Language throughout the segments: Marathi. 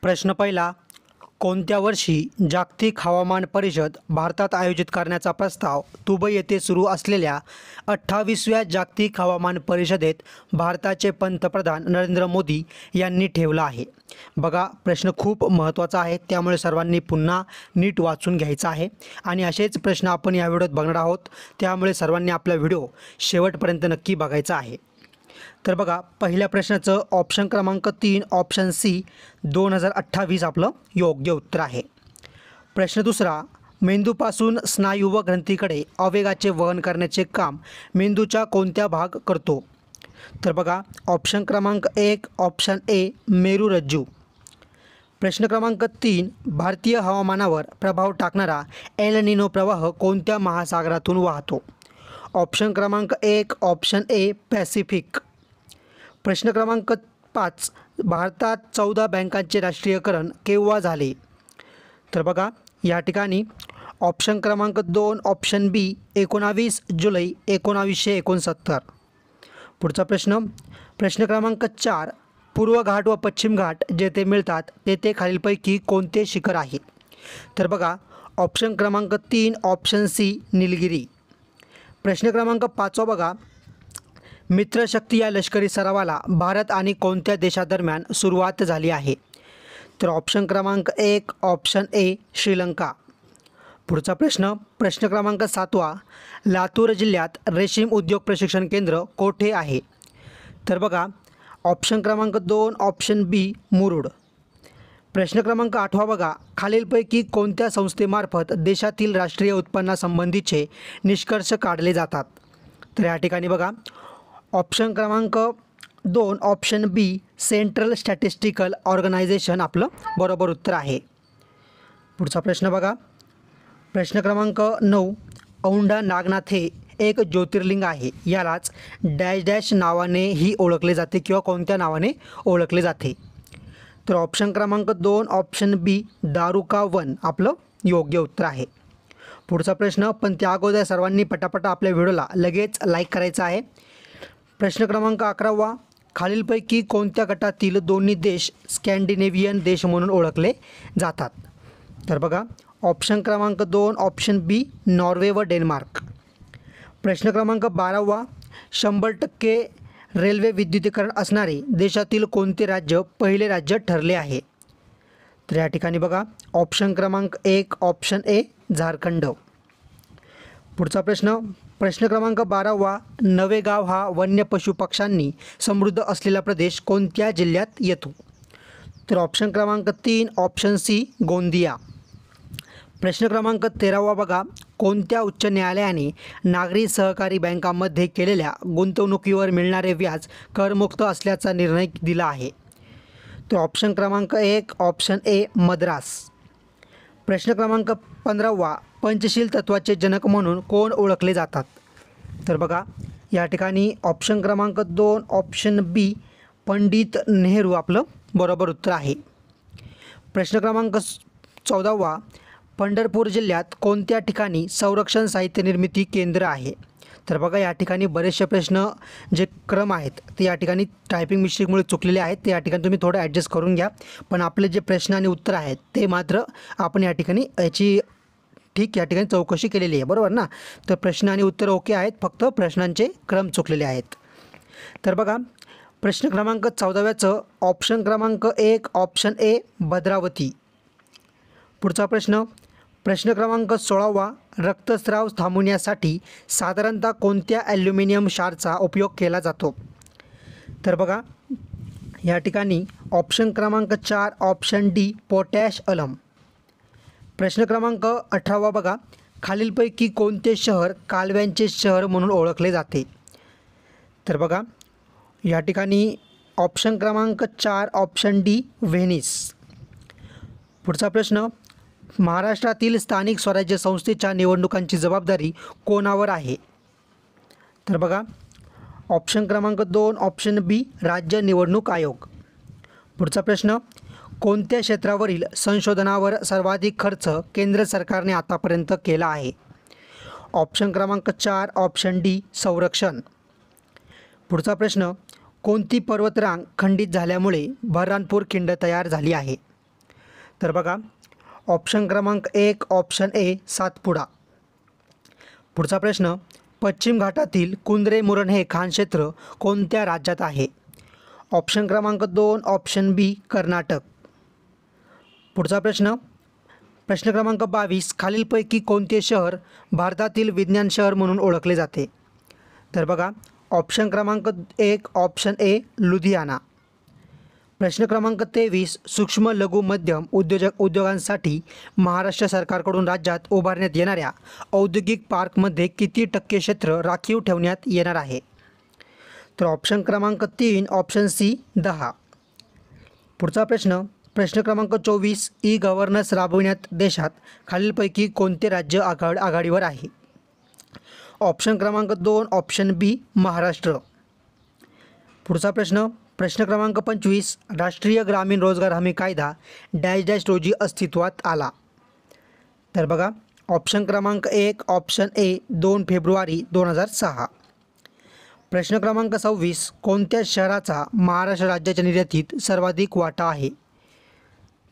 प्रश्न पहिला, कोणत्या वर्षी जागतिक हवामान परिषद भारतात आयोजित करण्याचा प्रस्ताव दुबई येथे सुरू असलेल्या 28व्या जागतिक हवामान परिषदेत भारताचे पंतप्रधान नरेंद्र मोदी यांनी ठेवला आहे? बघा, प्रश्न खूप महत्त्वाचा आहे, त्यामुळे सर्वांनी पुन्हा नीट वाचून घ्यायचा आहे आणि असेच प्रश्न आपण या व्हिडिओत बघणार आहोत, त्यामुळे सर्वांनी आपला व्हिडिओ शेवटपर्यंत नक्की बघायचा आहे। तर बघा, पहिल्या प्रश्नाचं ऑप्शन क्रमांक 3 ऑप्शन सी 2028 आपलं योग्य उत्तर आहे। प्रश्न दुसरा, मेंदूपासून स्नायू व ग्रंथीकडे आवेगाचे वहन करण्याचे काम मेंदूचा कोणत्या भाग करतो? तर बघा, ऑप्शन क्रमांक 1 ऑप्शन ए मेरुरज्जू। प्रश्न क्रमांक 3, भारतीय हवामानावर प्रभाव टाकणारा एल निनो प्रवाह कोणत्या महासागरातून वाहतो? ऑप्शन क्रमांक 1 ऑप्शन ए पॅसिफिक। प्रश्न क्रमांक 5, भारतात 14 बँकांचे राष्ट्रीयकरण केव्हा झाले? तर बघा, या ठिकाणी ऑप्शन क्रमांक 2 ऑप्शन बी 19 जुलै 1969। पुढचा प्रश्न, प्रश्न क्रमांक 4, पूर्व घाट व पश्चिम घाट जेथे मिळतात तेथे खालीलपैकी कोणते शिखर आहे? तर बघा, ऑप्शन क्रमांक 3 ऑप्शन सी निलगिरी। प्रश्न क्रमांक 5 बघा, मित्रशक्ती या लष्करी सरावाला भारत आणि कोणत्या देशादरम्यान सुरुवात झाली आहे? तर ऑप्शन क्रमांक 1 ऑप्शन ए श्रीलंका। पुढचा प्रश्न, प्रश्न क्रमांक 7, लातूर जिल्ह्यात रेशीम उद्योग प्रशिक्षण केंद्र कोठे आहे? तर बघा, ऑप्शन क्रमांक 2 ऑप्शन बी मुरुड। प्रश्न क्रमांक 8 बघा, खालीलपैकी कोणत्या संस्थेमार्फत देशातील राष्ट्रीय उत्पन्नासंबंधीचे निष्कर्ष काढले जातात? तर या ठिकाणी बघा, ऑप्शन क्रमांक 2 ऑप्शन बी सेंट्रल स्टॅटिस्टिकल ऑर्गनायझेशन आपलं बरोबर उत्तर आहे। पुढचा प्रश्न बघा, प्रश्न क्रमांक 9, औंढा नागनाथ हे एक ज्योतिर्लिंग आहे, यालाच डॅश डॅश नावानेही ओळखले जाते किंवा कोणत्या नावाने ओळखले जाते? तर ऑप्शन क्रमांक 2 ऑप्शन बी दारुका वन आपलं योग्य उत्तर आहे। पुढचा प्रश्न, पण त्या अगोदर सर्वांनी पटापटा आपल्या व्हिडिओला लगेच लाईक करायचं आहे। प्रश्न क्रमांक 11, खालीलपैकी कोणत्या गटातील दोन्ही देश स्कॅन्डिनेव्हियन देश म्हणून ओळखले जातात? तर बघा, ऑप्शन क्रमांक 2 ऑप्शन बी नॉर्वे व डेन्मार्क। प्रश्न क्रमांक 12, 100% रेल्वे विद्युतीकरण असणारे देशातील कोणते राज्य पहिले राज्य ठरले आहे? तर या ठिकाणी बघा, ऑप्शन क्रमांक 1 ऑप्शन ए झारखंड। पुढचा प्रश्न, प्रश्न क्रमांक 12, नवेगाव हा वन्य पशु पक्ष्यांनी समृद्ध असलेला प्रदेश कोणत्या जिल्ह्यात येतो? तर ऑप्शन क्रमांक 3 ऑप्शन सी गोंदिया। प्रश्न क्रमांक 13 बघा, कोणत्या उच्च न्यायालयाने नागरी सहकारी बँकांमध्ये केलेल्या गुंतवणुकीवर मिळणारे व्याज करमुक्त असल्याचा निर्णय दिला आहे? तर ऑप्शन क्रमांक 1 ऑप्शन ए मद्रास। प्रश्न क्रमांक 15, पंचशील तत्वाचे जनक म्हणून कोण ओळखले जातात? तर बघा, या ठिकाणी ऑप्शन क्रमांक 2 ऑप्शन बी पंडित नेहरू आपलं बरोबर उत्तर आहे। प्रश्न क्रमांक 14, पंढरपूर जिल्ह्यात कोणत्या ठिकाणी संरक्षण साहित्य निर्मिती केंद्र आहे? तर बघा, या ठिकाणी बरेचसे प्रश्न जे क्रम आहेत ते या ठिकाणी टायपिंग मिस्टेकमुळे चुकलेले आहेत, ते या ठिकाणी तुम्ही थोडं ॲडजस्ट करून घ्या, पण आपले जे प्रश्न आणि उत्तर आहेत ते मात्र आपण या ठिकाणी याची ठीक या ठिकाणी चौकशी केलेली आहे, बरोबर ना? तर प्रश्न आणि उत्तर ओके आहेत, फक्त प्रश्नांचे क्रम चुकलेले आहेत। तर बघा, प्रश्न क्रमांक 14 ऑप्शन क्रमांक 1 ऑप्शन ए भद्रावती। पुढचा प्रश्न, प्रश्न क्रमांक 16, रक्तस्राव थांबवण्यासाठी साधारणतः कोणत्या ॲल्युमिनियम क्षाराचा उपयोग केला जातो? तर बघा, या ठिकाणी ऑप्शन क्रमांक 4 ऑप्शन डी पोटॅश अलम। प्रश्न क्रमांक 18 बघा, खालीलपैकी कोणते शहर कालव्यांचे शहर म्हणून ओळखले जाते? तर बघा, या ठिकाणी ऑप्शन क्रमांक 4 ऑप्शन डी व्हेनिस। पुढचा प्रश्न, महाराष्ट्रातील स्थानिक स्वराज्य संस्थेच्या निवडणुकांची जबाबदारी कोणावर आहे? तर बघा, ऑप्शन क्रमांक 2 ऑप्शन बी राज्य निवडणूक आयोग। पुढचा प्रश्न, कोणत्या क्षेत्रावरील संशोधनावर सर्वाधिक खर्च केंद्र सरकारने आतापर्यंत केला आहे? ऑप्शन क्रमांक 4 ऑप्शन डी संरक्षण। पुढचा प्रश्न, कोणती पर्वतरांग खंडित झाल्यामुळे बऱ्हाणपूर खिंड तयार झाली आहे? तर बघा ऑप्शन क्रमांक 1 ऑप्शन ए सातपुडा. पुढचा प्रश्न, पश्चिम घाटातील कुंद्रे मुरण हे खानक्षेत्र कोणत्या राज्यात आहे? ऑप्शन क्रमांक 2 ऑप्शन बी कर्नाटक. पुढचा प्रश्न, प्रश्न क्रमांक 22, खालीलपैकी कोणते शहर भारतातील विज्ञान शहर म्हणून ओळखले जाते? तर बघा ऑप्शन क्रमांक 1 ऑप्शन ए लुधियाना. प्रश्न क्रमांक 23, सूक्ष्म लघु मध्यम उद्योगांसाठी महाराष्ट्र सरकारकडून राज्यात उभारण्यात येणाऱ्या औद्योगिक पार्कमध्ये किती टक्के क्षेत्र राखीव ठेवण्यात येणार आहे? तर ऑप्शन क्रमांक 3 ऑप्शन सी 10. पुढचा प्रश्न, प्रश्न क्रमांक 24, ई गव्हर्नन्स राबविण्यात देशात खालीलपैकी कोणते राज्य आघाडीवर आहे? ऑप्शन क्रमांक 2 ऑप्शन बी महाराष्ट्र. पुढचा प्रश्न, प्रश्न क्रमांक 25, राष्ट्रीय ग्रामीण रोजगार हमी कायदा डॅश डॅश रोजी अस्तित्वात आला? तर बघा ऑप्शन क्रमांक 1 ऑप्शन ए 2 फेब्रुवारी 2006. प्रश्न क्रमांक 26, कोणत्या शहराचा महाराष्ट्र राज्याच्या निर्यातीत सर्वाधिक वाटा आहे?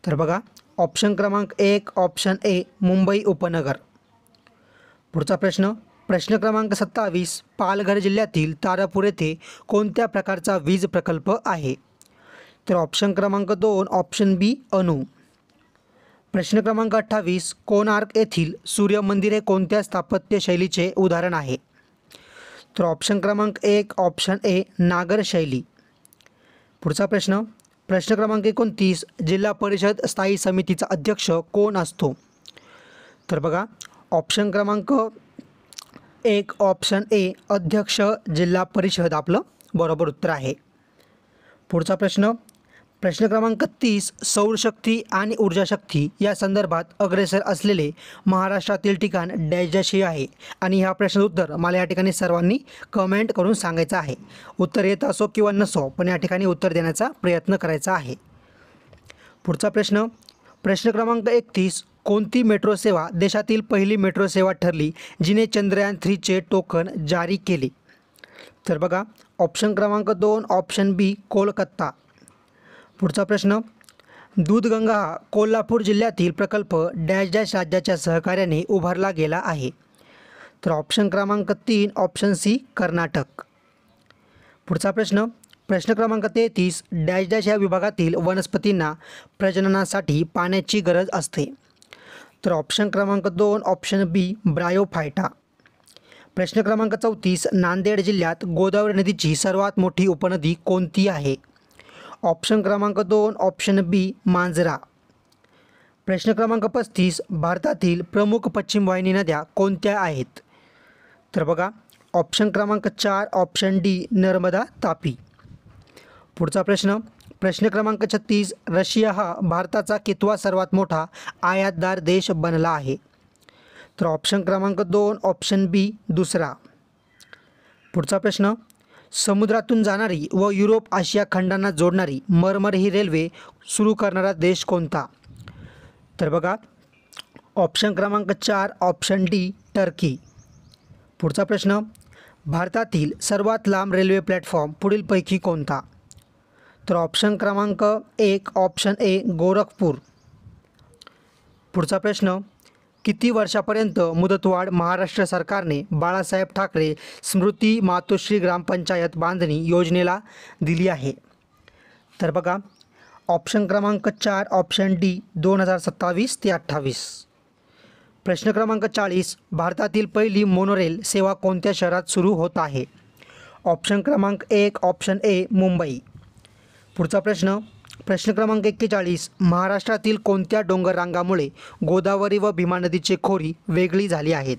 तर बघा ऑप्शन क्रमांक 1 ऑप्शन ए मुंबई उपनगर. पुढचा प्रश्न, प्रश्न क्रमांक 27, पालघर जिल्ह्यातील तारापूर येथे कोणत्या प्रकारचा वीज प्रकल्प आहे? तर ऑप्शन क्रमांक 2 ऑप्शन बी अणू. प्रश्न क्रमांक 28, कोणार्क येथील सूर्य मंदिर हे कोणत्या स्थापत्य शैलीचे उदाहरण आहे? तर ऑप्शन क्रमांक 1 ऑप्शन ए नागर शैली. पुढचा प्रश्न, प्रश्न क्रमांक 29, जिल्हा परिषद स्थायी समितीचा अध्यक्ष कोण असतो? तर बघा ऑप्शन क्रमांक 1 ऑप्शन ए अध्यक्ष जिल्हा परिषद आपलं बरोबर उत्तर आहे. पुढचा प्रश्न, प्रश्न क्रमांक 30, सौरशक्ती आणि ऊर्जाशक्ती या संदर्भात अग्रेसर असलेले महाराष्ट्रातील ठिकाण डॅश डॅश हे आहे आणि ह्या प्रश्नाचं उत्तर मला या ठिकाणी सर्वांनी कमेंट करून सांगायचं आहे. उत्तर येत असो किंवा नसो पण या ठिकाणी उत्तर देण्याचा प्रयत्न करायचा आहे. पुढचा प्रश्न, प्रश्न क्रमांक 31, कोणती मेट्रो सेवा देशातील पहिली मेट्रो सेवा ठरली जिने चंद्रयान 3चे टोकन जारी केले? तर बघा ऑप्शन क्रमांक 2 ऑप्शन बी कोलकाता. पुढचा प्रश्न, दूधगंगा हा कोल्हापूर जिल्ह्यातील प्रकल्प डॅश डॅश राज्याच्या सहकार्याने उभारला गेला आहे? तर ऑप्शन क्रमांक 3 ऑप्शन सी कर्नाटक. पुढचा प्रश्न, प्रश्न क्रमांक 33, डॅश डॅश या विभागातील वनस्पतींना प्रजननासाठी पाण्याची गरज असते? तर ऑप्शन क्रमांक 2 ऑप्शन बी ब्रायोफायटा. प्रश्न क्रमांक 34, नांदेड जिल्ह्यात गोदावरी नदीची सर्वात मोठी उपनदी कोणती आहे? ऑप्शन क्रमांक 2 ऑप्शन बी मांजरा. प्रश्न क्रमांक 35, भारतातील प्रमुख पश्चिम वाहिनी नद्या कोणत्या आहेत? तर बघा ऑप्शन क्रमांक 4 ऑप्शन डी नर्मदा तापी. पुढचा प्रश्न, प्रश्न क्रमांक 36, रशिया हा भारताचा कितवा सर्वात मोठा आयातदार देश बनला आहे? तर ऑप्शन क्रमांक 2 ऑप्शन बी दुसरा. पुढचा प्रश्न, समुद्रातून जाणारी व युरोप आशिया खंडांना जोडणारी मरमर ही रेल्वे सुरू करणारा देश कोणता? तर बघा ऑप्शन क्रमांक 4 ऑप्शन डी टर्की. पुढचा प्रश्न, भारतातील सर्वात लांब रेल्वे प्लॅटफॉर्म पुढीलपैकी कोणता? तर ऑप्शन क्रमांक 1 ऑप्शन ए गोरखपूर. पुढचा प्रश्न, किती वर्षापर्यंत मुदतवाढ महाराष्ट्र सरकारने बाळासाहेब ठाकरे स्मृती मातोश्री ग्रामपंचायत बांधणी योजनेला दिली आहे? तर बघा ऑप्शन क्रमांक 4 ऑप्शन डी 2027 ते 28. प्रश्न क्रमांक 40, भारतातील पहिली मोनोरेल सेवा कोणत्या शहरात सुरू होत आहे? ऑप्शन क्रमांक 1 ऑप्शन ए मुंबई. पुढचा प्रश्न, प्रश्न क्रमांक 41, महाराष्ट्रातील कोणत्या डोंगर रांगामुळे गोदावरी व भीमा नदीची खोरी वेगळी झाली आहेत?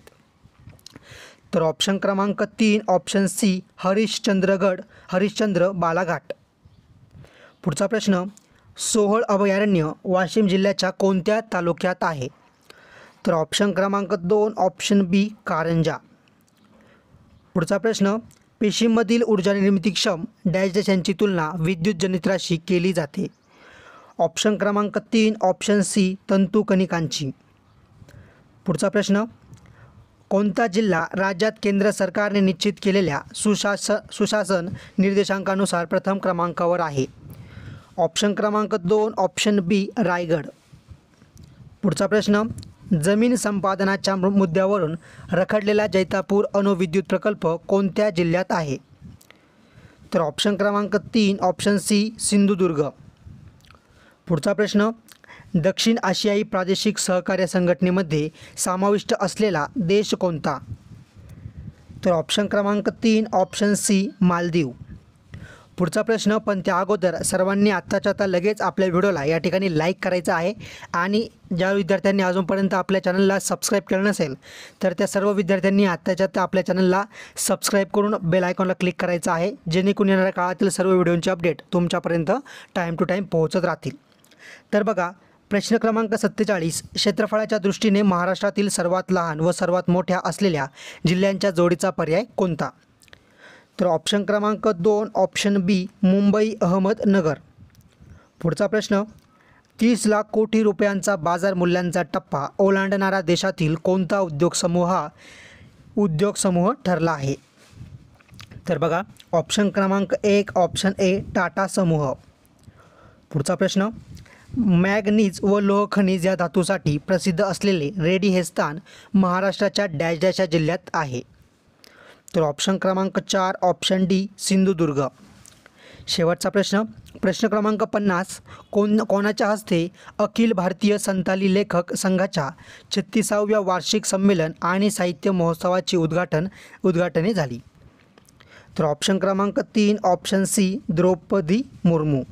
तर ऑप्शन क्रमांक 3 ऑप्शन सी हरिश्चंद्र बालाघाट. पुढचा प्रश्न, सोहळ अभयारण्य वाशिम जिल्ह्याच्या कोणत्या तालुक्यात आहे? तर ऑप्शन क्रमांक 2 ऑप्शन बी कारंजा. पुढचा प्रश्न, पेशींमधील ऊर्जा निर्मितीक्षम डॅश डॅश यांची तुलना विद्युत जनित्राशी केली जाते? ऑप्शन क्रमांक 3 ऑप्शन सी तंतुकणिकांची. पुढचा प्रश्न, कोणता जिल्हा राज्यात केंद्र सरकारने निश्चित केलेल्या सुशासन निर्देशांकानुसार प्रथम क्रमांकावर आहे? ऑप्शन क्रमांक 2 ऑप्शन बी रायगड. पुढचा प्रश्न, जमीन संपादनाच्या मुद्द्यावरून रखडलेला जैतापूर अणुविद्युत प्रकल्प कोणत्या जिल्ह्यात आहे? तर ऑप्शन क्रमांक 3 ऑप्शन सी सिंधुदुर्ग. पुढचा प्रश्न, दक्षिण आशियाई प्रादेशिक सहकार्य संघटनेमध्ये समाविष्ट असलेला देश कोणता? तर ऑप्शन क्रमांक 3 ऑप्शन सी मालदीव. पुढचा प्रश्न, पण त्या अगोदर सर्वांनी आत्ताच्या आता लगेच आपल्या व्हिडिओला या ठिकाणी लाईक करायचं आहे आणि ज्या विद्यार्थ्यांनी अजूनपर्यंत आपल्या चॅनलला सबस्क्राईब केलं नसेल तर त्या सर्व विद्यार्थ्यांनी आत्ताच्या आता आपल्या चॅनलला सबस्क्राईब करून बेल आयकॉनला क्लिक करायचं आहे, जेणेकरून येणाऱ्या काळातील सर्व व्हिडिओंचे अपडेट तुमच्यापर्यंत टाईम टू टाईम पोहोचत राहतील. तर बघा, प्रश्न क्रमांक 47, क्षेत्रफळाच्या दृष्टीने महाराष्ट्रातील सर्वात लहान व सर्वात मोठ्या असलेल्या जिल्ह्यांच्या जोडीचा पर्याय कोणता? तर ऑप्शन क्रमांक 2 ऑप्शन बी मुंबई अहमदनगर. पुढचा प्रश्न, 30 लाख कोटी रुपयांचा बाजार मूल्यांचा टप्पा ओलांडणारा देशातील कोणता उद्योग समूह ठरला आहे? तर बघा, ऑप्शन क्रमांक 1 ऑप्शन ए टाटा समूह. पुढचा प्रश्न, मॅग्नीज व लोह खनिज या धातूसाठी प्रसिद्ध असलेले रेडी हे स्थान महाराष्ट्राच्या डॅश डॅश या जिल्ह्यात आहे? तर ऑप्शन क्रमांक 4 ऑप्शन डी सिंधुदुर्ग. शेवटचा प्रश्न, प्रश्न क्रमांक 50, कोणाच्या हस्ते अखिल भारतीय संताली लेखक संघाच्या 36व्या वार्षिक संमेलन आणि साहित्य महोत्सवाची उद्घाटने झाली? तर ऑप्शन क्रमांक 3 ऑप्शन सी द्रौपदी मुर्मू.